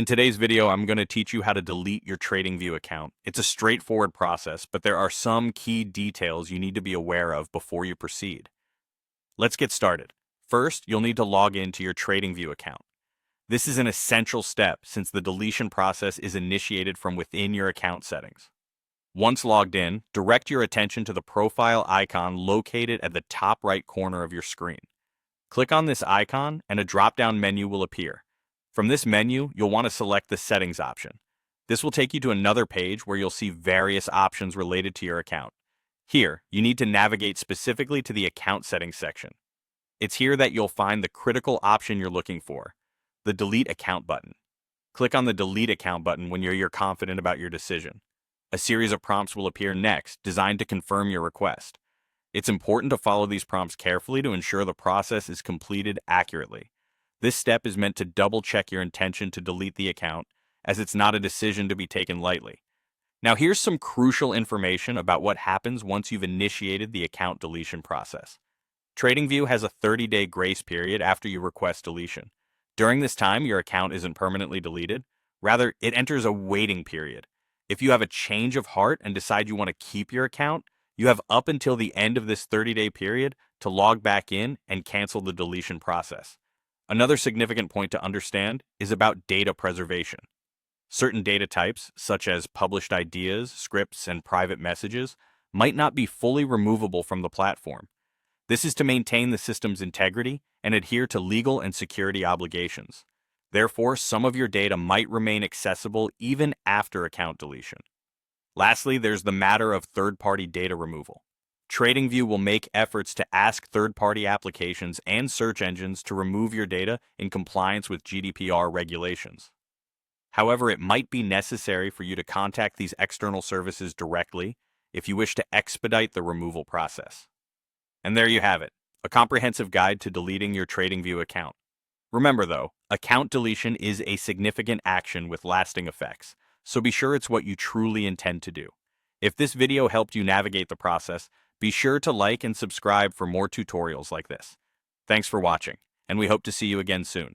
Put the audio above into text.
In today's video, I'm going to teach you how to delete your TradingView account. It's a straightforward process, but there are some key details you need to be aware of before you proceed. Let's get started. First, you'll need to log into your TradingView account. This is an essential step since the deletion process is initiated from within your account settings. Once logged in, direct your attention to the profile icon located at the top right corner of your screen. Click on this icon and a drop-down menu will appear. From this menu, you'll want to select the Settings option. This will take you to another page where you'll see various options related to your account. Here, you need to navigate specifically to the Account Settings section. It's here that you'll find the critical option you're looking for, the Delete Account button. Click on the Delete Account button when you're confident about your decision. A series of prompts will appear next, designed to confirm your request. It's important to follow these prompts carefully to ensure the process is completed accurately. This step is meant to double-check your intention to delete the account, as it's not a decision to be taken lightly. Now here's some crucial information about what happens once you've initiated the account deletion process. TradingView has a 30-day grace period after you request deletion. During this time, your account isn't permanently deleted. Rather, it enters a waiting period. If you have a change of heart and decide you want to keep your account, you have up until the end of this 30-day period to log back in and cancel the deletion process. Another significant point to understand is about data preservation. Certain data types, such as published ideas, scripts, and private messages, might not be fully removable from the platform. This is to maintain the system's integrity and adhere to legal and security obligations. Therefore, some of your data might remain accessible even after account deletion. Lastly, there's the matter of third-party data removal. TradingView will make efforts to ask third-party applications and search engines to remove your data in compliance with GDPR regulations. However, it might be necessary for you to contact these external services directly if you wish to expedite the removal process. And there you have it, a comprehensive guide to deleting your TradingView account. Remember though, account deletion is a significant action with lasting effects, so be sure it's what you truly intend to do. If this video helped you navigate the process, be sure to like and subscribe for more tutorials like this. Thanks for watching, and we hope to see you again soon.